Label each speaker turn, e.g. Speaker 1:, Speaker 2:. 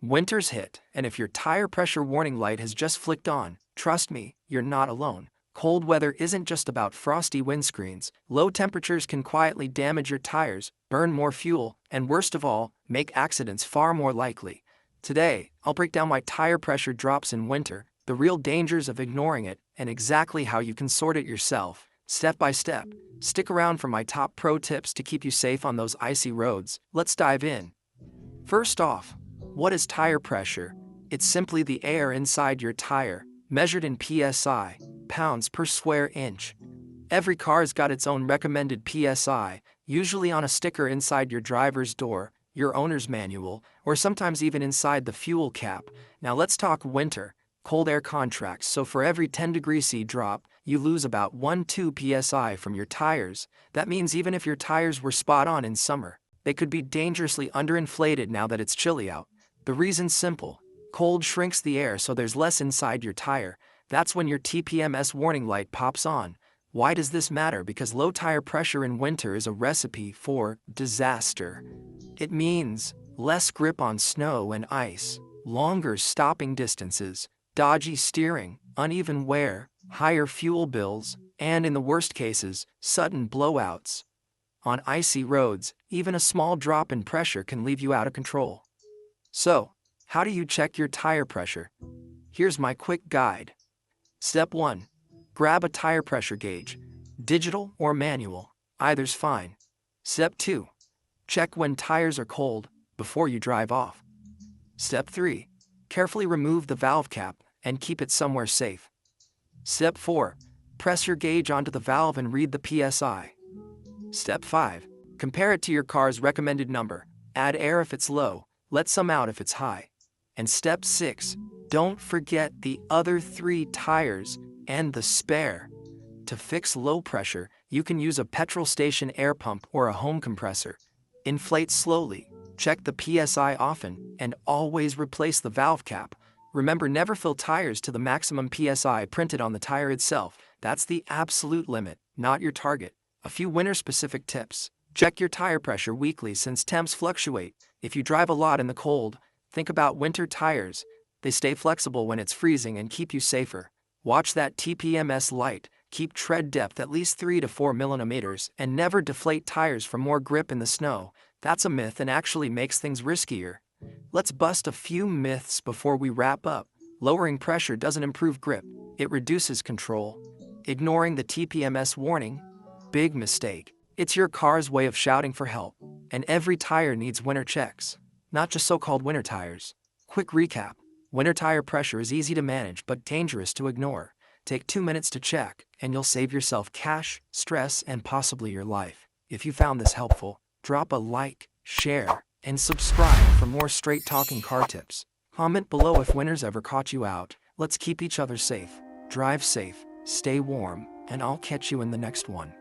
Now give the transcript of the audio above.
Speaker 1: Winter's hit, and if your tire pressure warning light has just flicked on, trust me, you're not alone. Cold weather isn't just about frosty windscreens. Low temperatures can quietly damage your tires, burn more fuel, and worst of all, make accidents far more likely. Today, I'll break down why tire pressure drops in winter, the real dangers of ignoring it, and exactly how you can sort it yourself, step by step. Stick around for my top pro tips to keep you safe on those icy roads. Let's dive in. First off, what is tire pressure? It's simply the air inside your tire, measured in PSI, pounds per square inch. Every car's got its own recommended PSI, usually on a sticker inside your driver's door, your owner's manual, or sometimes even inside the fuel cap. Now let's talk winter, cold air contracts. So for every 10 degrees C drop, you lose about 1-2 PSI from your tires. That means even if your tires were spot on in summer, they could be dangerously underinflated now that it's chilly out. The reason's simple. Cold shrinks the air so there's less inside your tire. That's when your TPMS warning light pops on. Why does this matter? Because low tire pressure in winter is a recipe for disaster. It means less grip on snow and ice, longer stopping distances, dodgy steering, uneven wear, higher fuel bills, and in the worst cases, sudden blowouts. On icy roads, even a small drop in pressure can leave you out of control. So, how do you check your tire pressure? Here's my quick guide. Step 1. Grab a tire pressure gauge. Digital or manual, either's fine. Step 2. Check when tires are cold, before you drive off. Step 3. Carefully remove the valve cap and keep it somewhere safe. Step 4. Press your gauge onto the valve and read the PSI. Step 5. Compare it to your car's recommended number. Add air if it's low, let some out if it's high. And step 6. Don't forget the other 3 tires and the spare. To fix low pressure, you can use a petrol station air pump or a home compressor. Inflate slowly, check the PSI often, and always replace the valve cap. Remember, never fill tires to the maximum PSI printed on the tire itself. That's the absolute limit, not your target. A few winter-specific tips. Check your tire pressure weekly since temps fluctuate. If you drive a lot in the cold, think about winter tires. They stay flexible when it's freezing and keep you safer. Watch that TPMS light. Keep tread depth at least 3 to 4 millimeters and never deflate tires for more grip in the snow. That's a myth and actually makes things riskier. Let's bust a few myths before we wrap up. Lowering pressure doesn't improve grip, it reduces control. Ignoring the TPMS warning? Big mistake. It's your car's way of shouting for help. And every tire needs winter checks, not just so-called winter tires. Quick recap. Winter tire pressure is easy to manage but dangerous to ignore. Take 2 minutes to check, and you'll save yourself cash, stress, and possibly your life. If you found this helpful, drop a like, share, and subscribe for more straight-talking car tips. Comment below if winter's ever caught you out. Let's keep each other safe. Drive safe, stay warm, and I'll catch you in the next one.